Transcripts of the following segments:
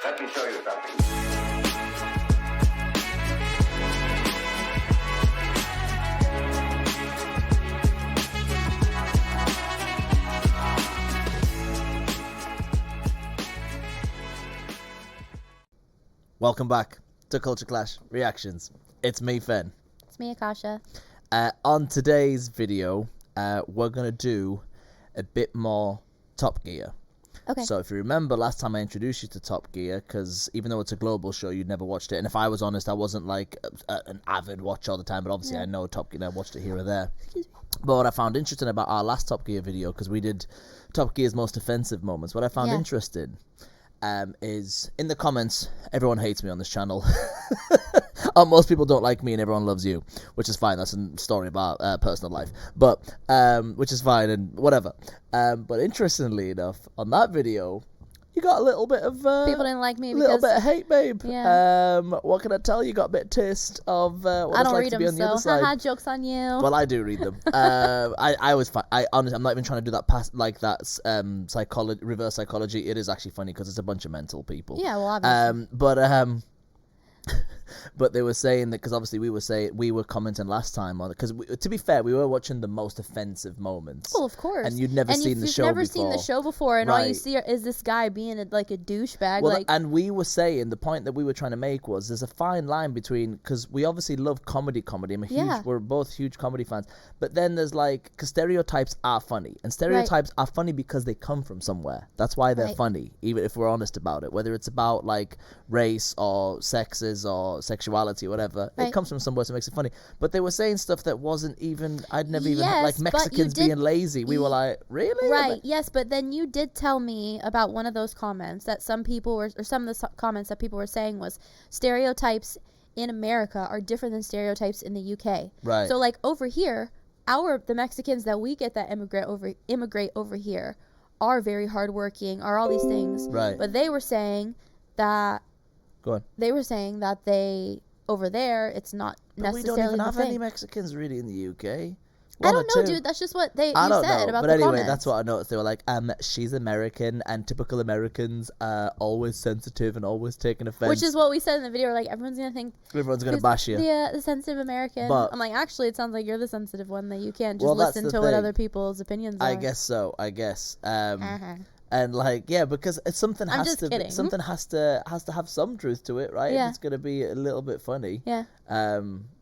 Let me show you something. Welcome back to Culture Clash Reactions. It's me, Fen. It's me, Akasha. On today's video, we're going to do a bit more Top Gear. Okay. So if you remember, last time I introduced you to Top Gear, because even though it's a global show, you'd never watched it. And if I was honest, I wasn't like an avid watcher all the time, but obviously I know Top Gear, I watched it here or there. But what I found interesting about our last Top Gear video, because we did Top Gear's most offensive moments, what I found interesting is in the comments, everyone hates me on this channel. Most people don't like me and everyone loves you, which is fine. That's a story about personal life, but which is fine and whatever. But interestingly enough, on that video, you got a little bit of people didn't like me. A little bit of hate, babe. Yeah. What can I tell you? Got a bit of taste of what I it's don't like read to be them, on the other side. Haha, jokes on you. Well, I do read them. I always find, honestly, I'm not even trying to do that past like that psychology, reverse psychology. It is actually funny because it's a bunch of mental people. Yeah, well, obviously. But they were saying that because obviously we were commenting last time on it because to be fair, we were watching the most offensive moments. Well, of course. And you'd never seen the show before. You've never seen the show before, and all you see is this guy being like a douchebag. Well, and we were saying the point that we were trying to make was there's a fine line between, because we obviously love comedy. We're both huge comedy fans, but then there's like, because stereotypes are funny, and stereotypes are funny because they come from somewhere. That's why they're funny, even if we're honest about it. Whether it's about like race or sexes or sexuality or whatever, it comes from somewhere, so it makes it funny. But they were saying stuff that wasn't even, I'd never even like Mexicans being lazy. We were like, really? Right, yes, but then you did tell me about one of those comments that some people were, or some of the comments that people were saying was stereotypes in America are different than stereotypes in the UK. Right. So like over here, the Mexicans that we get that immigrate over here are very hardworking, are all these things. Right. But they were saying that Go on. They were saying that they over there, it's not necessarily. We don't even have thing. any Mexicans really in the UK. I don't know, dude. That's just what you said about but the anyway, comments. that's what I noticed. They were like, she's American, and typical Americans are always sensitive and always taking offense. Which is what we said in the video. We're like, everyone's gonna think. Everyone's gonna bash you. The sensitive American. But I'm like, actually, it sounds like you're the sensitive one. That you can't just listen to what other people's opinions are. I guess so. I guess. And like, yeah, because it's something has to have some truth to it, right? Yeah. It's gonna be a little bit funny. Yeah.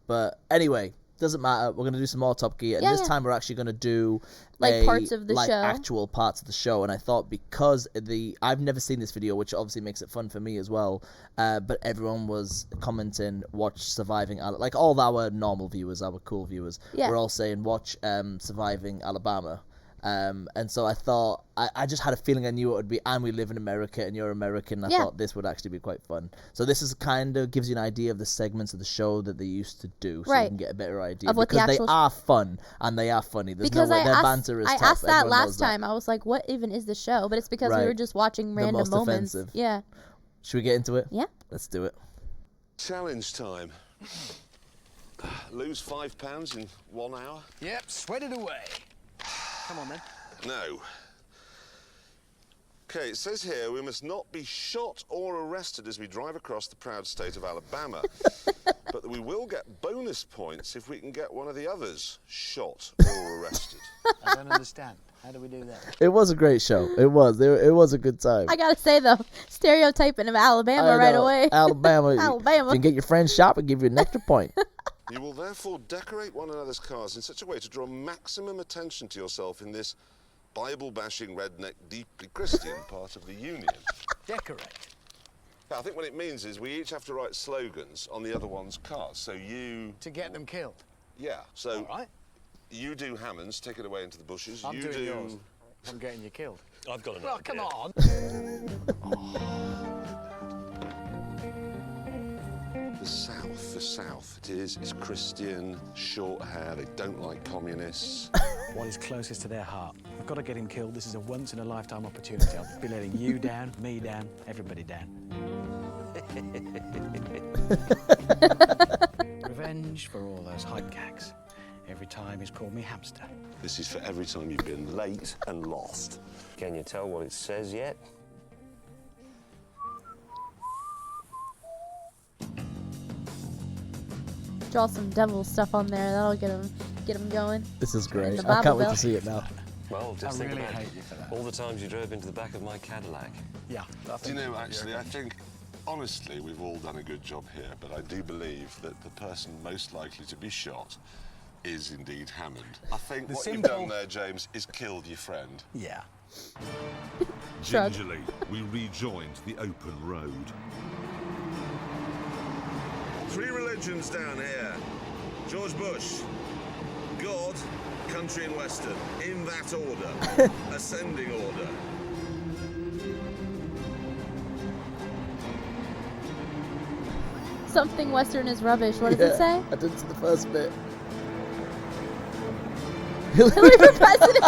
But anyway, doesn't matter. We're gonna do some more Top Gear, and this time we're actually gonna do like parts of the show, actual parts of the show. And I thought because I've never seen this video, which obviously makes it fun for me as well. But everyone was commenting, watch Surviving, like all our normal viewers, our cool viewers, were all saying watch Surviving Alabama. And so I thought, I just had a feeling I knew it would be, and we live in America and you're American. I thought this would actually be quite fun. So this is kind of gives you an idea of the segments of the show that they used to do, so you can get a better idea. Of what because the actual they are fun and they are funny. There's because no way their banter is tough. I asked that Everyone last time. I was like, what even is the show? But it's because we were just watching random moments. Offensive. Yeah. Should we get into it? Yeah. Let's do it. Challenge time. Lose £5 in 1 hour? Yep, sweat it away. Come on then. No. Okay, it says here we must not be shot or arrested as we drive across the proud state of Alabama. But that we will get bonus points if we can get one of the others shot or arrested. I don't understand. How do we do that? It was a great show. It was. It was a good time. I gotta say though, stereotyping of Alabama right away. Alabama. Alabama. You can get your friends shot and give you an extra point. You will therefore decorate one another's cars in such a way to draw maximum attention to yourself in this Bible-bashing, redneck, deeply Christian part of the Union. Decorate? I think what it means is we each have to write slogans on the other one's cars. So you... To get them killed? Yeah. So all right. You do Hammond's, take it away into the bushes. I'm you doing do... yours. I'm getting you killed. I've got an Well, idea. come on. The South. It is. It's Christian, short hair. They don't like communists. What is closest to their heart? I've got to get him killed. This is a once-in-a-lifetime opportunity. I'll be letting you down, me down, everybody down. Revenge for all those hype gags. Every time he's called me hamster. This is for every time you've been late and lost. Can you tell what it says yet? Draw some devil stuff on there. That'll get him going. This is great. The I can't Bible wait to Belt. see it now. Well, just I think really about hate you for that. all the times you drove into the back of my Cadillac. Yeah. Do you know, actually, I think, honestly, we've all done a good job here, but I do believe that the person most likely to be shot is indeed Hammond. I think The what simple- you've done there, James, is killed your friend. Yeah. Shrug. Gingerly, we rejoined the open road. 3 religions down here. George Bush, God, country and western, in that order, ascending order. Something Western is rubbish. What does it say? I didn't see the first bit. Hillary for president.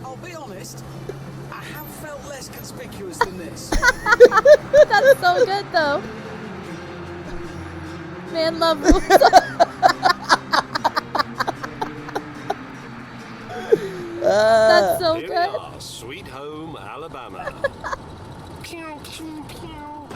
I'll be honest, I have felt less conspicuous than this. That's so good though. Man, love rules. That's so Here we good. are, Sweet Home Alabama. Pew, pew, pew.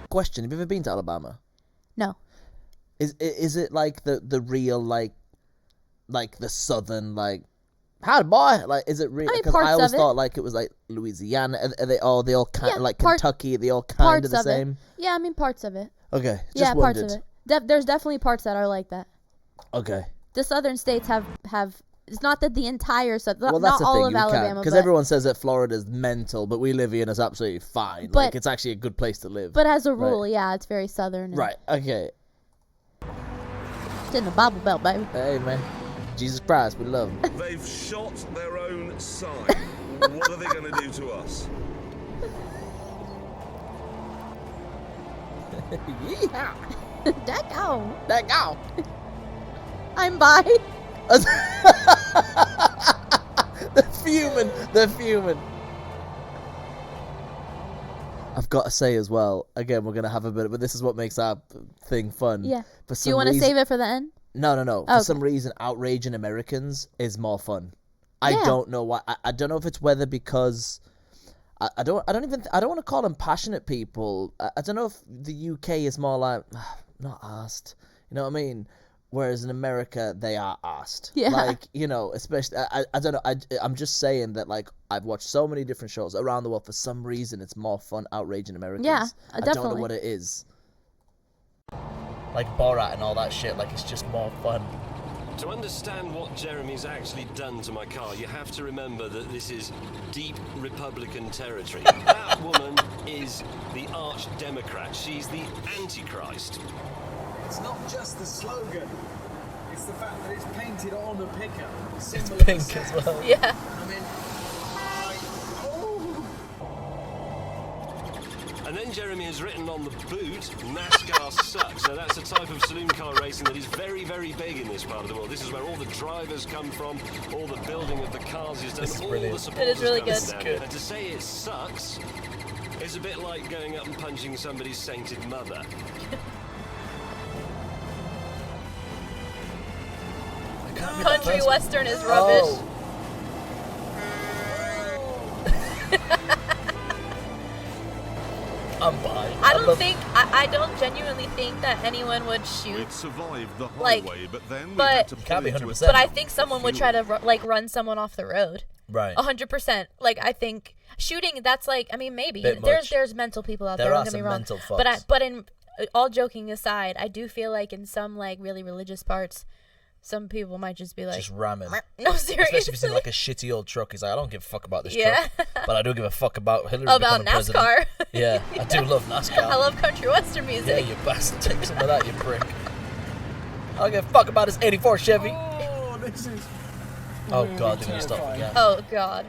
Question: have you ever been to Alabama? No. Is it like the real like the southern like howdy boy, like is it real? I mean, Because parts I always of it. thought like it was like Louisiana. Are they all kind Yeah, like part- Kentucky? Are they all kind Parts of the of same? it. Yeah, I mean parts of it. Okay, just Yeah, parts wondered. of it. There's definitely parts that are like that. Okay, The southern states have. It's not that the entire south. well not that's the all thing of you can't Alabama, because but, everyone says that Florida's mental, but we live here and it's absolutely fine. But- like it's actually a good place to live. but as a Right. rule, yeah, it's very southern. and Right. Okay. It's in the Bible Belt, baby. Hey man, Jesus Christ, we love him. They've shot their own sign. What are they going to do to us? Yeehaw! Deck on. That go. I'm by. They're fuming. I've got to say as well, again, we're going to have a bit, but this is what makes our thing fun. Yeah. For Do some you want to reason- save it for the end? No. For Okay. some reason, outraging Americans is more fun. I Yeah. don't know why. I don't know if it's whether because I don't want to call them passionate people. I don't know if the UK is more like not asked. You know what I mean? Whereas in America, they are asked. Yeah. Like, you know, especially, I don't know, I'm just saying that, like, I've watched so many different shows around the world. For some reason, it's more fun outraging Americans. Yeah, I don't know definitely. what it is. Like Borat and all that shit, like, it's just more fun. To understand what Jeremy's actually done to my car, you have to remember that this is deep Republican territory. That woman is the arch Democrat. She's the Antichrist. It's not just the slogan, it's the fact that it's painted on a pickup. It's Symbol pink of as well. Yeah. I mean, oh. And then Jeremy has written on the boot, NASCAR sucks. So that's a type of saloon car racing that is very, very big in this part of the world. This is where all the drivers come from, all the building of the cars is done, This is all brilliant. the supporters It is really come good. down. Good. And to say it sucks is a bit like going up and punching somebody's sainted mother. Country Western is rubbish. Oh. I'm bi. I don't genuinely think that anyone would shoot. We'd survived the Like, highway, but then we but- had to You can't pull be into a 100%. But I think someone would try to run someone off the road. Right. 100%. Like I think shooting. That's like I mean maybe Bit there's much. mental people out There there. are Don't get me some wrong. mental But fucks. in all joking aside, I do feel like in some like really religious parts, some people might just be like, Just ram him. no, seriously. Especially if it's in like a shitty old truck. He's like, I don't give a fuck about this Yeah. truck. But I do give a fuck about Hillary About becoming president. NASCAR. Yeah, I do love NASCAR. I love country western Yeah, music. you bastard. Take some of that, you prick. I don't give a fuck about this 84 Chevy. Oh, this is. Oh really god, they're gonna stop for terrifying. gas. Oh god.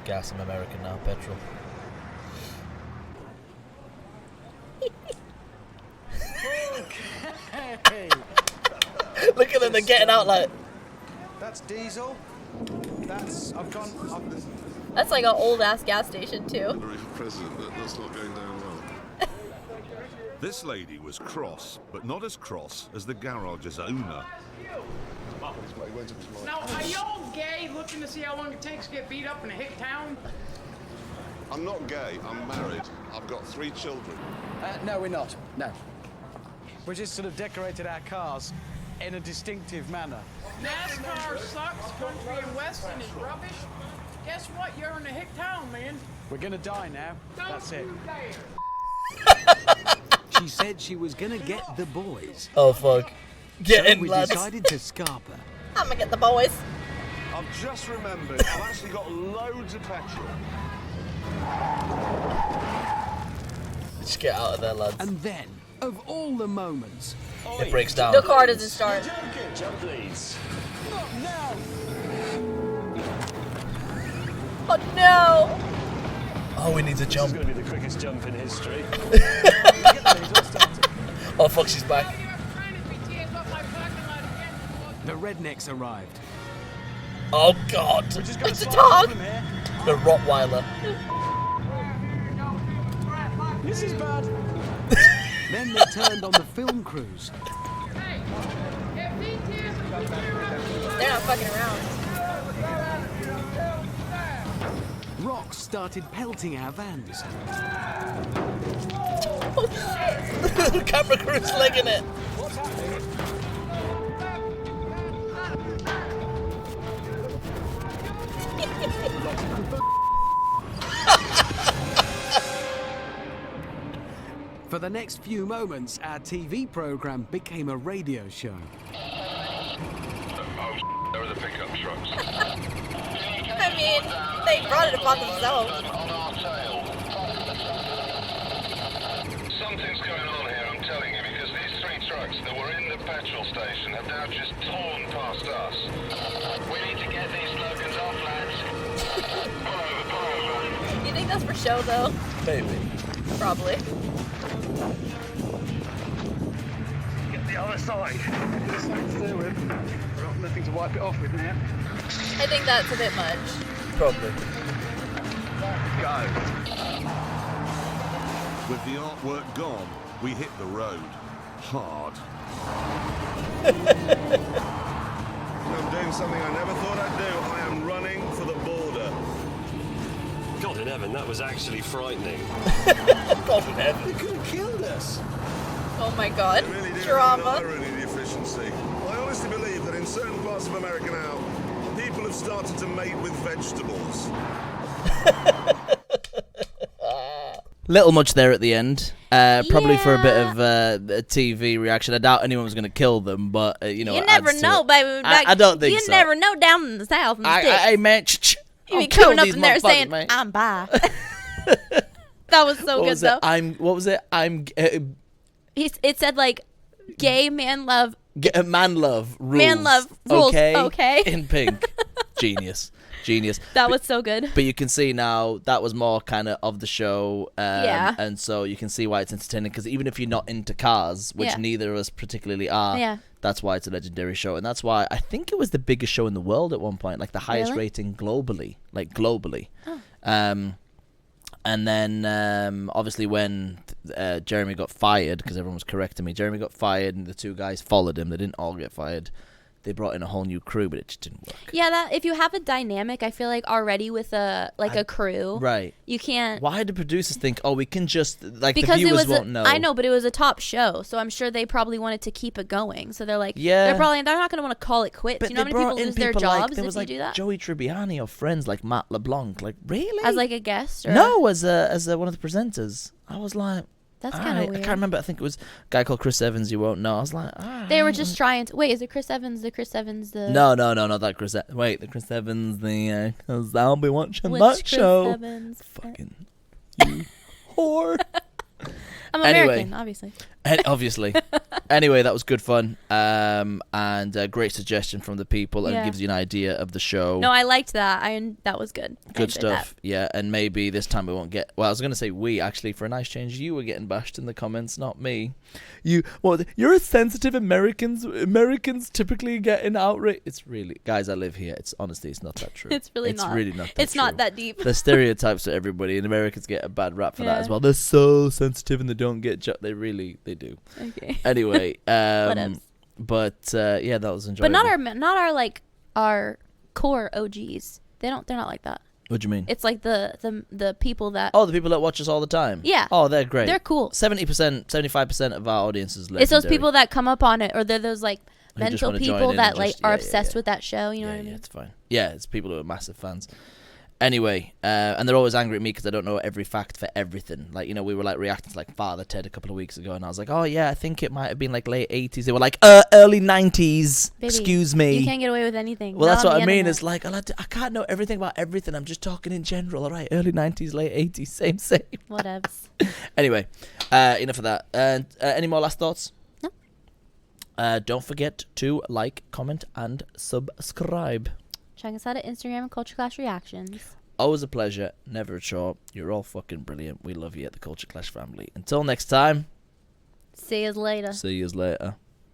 Gas, I'm American now, petrol. Hey, Look at them, they're getting out like. that's diesel. That's like an old ass gas station too. For president, that's not going down well. This lady was cross, but not as cross as the garage's owner. Now, are y'all looking to see how long it takes to get beat up in a hick town? I'm not gay, I'm married. I've got 3 children. No, we're not. No. We just sort of decorated our cars in a distinctive manner. NASCAR sucks, country and western is rubbish. Guess what? You're in a hick town, man. We're gonna die now. That's it. She said she was gonna get the boys. Oh fuck. Get so in, we lads. decided to scarp her. I'm gonna get the boys. I've just remembered, I've actually got loads of petrol. Just get out of there, lads. And then, of all the moments, It breaks down. The car doesn't start. Jump, please. Oh no! Oh, we need to This jump. is going to be the quickest jump in history. Oh fuck, she's back. the rednecks arrived. Oh god. It's a dog! The Rottweiler. This is bad. Then they turned on the film crews. They're not fucking around. Rocks started pelting our vans. Oh shit! The camera crew's legging it. For the next few moments, our TV program became a radio show. Oh, there are the pickup trucks. I mean, they brought it upon themselves. Something's going on here, I'm telling you, because these 3 trucks that were in the petrol station have now just torn past us. We need to get these slogans off, lads. Pull over. You think that's for show though? Maybe. Probably. Get the other side. There's something to do with. We've got nothing to wipe it off with now. I think that's a bit much. Probably. Go. With the artwork gone, we hit the road. Hard. I'm doing something I never thought I'd do. I am running for the border. God in heaven, that was actually frightening. God in heaven. They could have killed us. Oh my god. They really do Drama. have an irony, the efficiency. I honestly believe that in certain parts of America now, people have started to mate with vegetables. Little much there at the end. Probably for a bit of a TV reaction. I doubt anyone was going to kill them, but you know. You never know, baby. Like, I don't think so. You never know down in the South. In the sticks. Hey man, You be coming up in there saying, "I'm bi." That was so good though. What was it? It said like, "Gay man love." Man love rules. Man love rules. Okay. In pink. Genius. That was so good. But you can see now that was more kind of the show. Yeah. And so you can see why it's entertaining, because even if you're not into cars, which neither of us particularly are, that's why it's a legendary show. And that's why I think it was the biggest show in the world at one point, like the highest rating globally. Oh. And then obviously when Jeremy got fired, because everyone was correcting me, Jeremy got fired and the 2 guys followed him. They didn't all get fired. They brought in a whole new crew, but it just didn't work. Yeah, that if you have a dynamic, I feel like already with a crew, right? You can't. Why did producers think, oh, we can just like because the viewers it was won't know? I know, but it was a top show, so I'm sure they probably wanted to keep it going. So they're like, they're not going to want to call it quits. But you know how many people lose their jobs if you do that? Joey Tribbiani or friends like Matt LeBlanc, like really as like a guest, or no, as one of the presenters. I was like. That's kind of weird. I can't remember. I think it was a guy called Chris Evans. You won't know. I was like, they were just trying to. Wait, is it Chris Evans? The Chris Evans? The no, not that Chris. Wait, the Chris Evans. The because I'll be watching which that Chris show. Evans? Fucking you whore. I'm American, obviously. Obviously. Anyway, that was good fun, and a great suggestion from the people, and gives you an idea of the show. No, I liked that. That was good. Good stuff. Yeah, and maybe this time we won't get. Well, I was going to say we actually, for a nice change, you were getting bashed in the comments, not me. You're a sensitive Americans typically get in outrage. It's really, guys, I live here. It's honestly, it's not that true. It's really not. It's really not. It's not that deep. The stereotypes for everybody, and Americans get a bad rap for that as well. They're so sensitive and they don't get. They do. Okay. Anyway, but that was enjoyable. But not our core OGs. They're not like that. What do you mean? It's like the people that. Oh, the people that watch us all the time. Yeah. Oh, they're great. They're cool. 70%, 75% of our audience is legendary. It's those people that come up on it, or they're those like Who just mental wanna join people in that and like just- are yeah, obsessed yeah. with that show. You know what I Yeah, mean? it's fine. Yeah, it's people who are massive fans. Anyway, and they're always angry at me because I don't know every fact for everything. Like, you know, we were like reacting to like Father Ted a couple of weeks ago, and I was like, oh yeah, I think it might have been like late 80s. They were like, early 90s. Baby, Excuse me. You can't get away with anything. Well, Not that's on what the I mean. internet. It's like, I can't know everything about everything. I'm just talking in general. All right, early 90s, late 80s, same. Whatevs. Anyway, enough of that. And any more last thoughts? No. Don't forget to like, comment, and subscribe. Check us out at Instagram and Culture Clash Reactions. Always a pleasure, never a chore. You're all fucking brilliant. We love you at the Culture Clash family. Until next time. See you later. See you later.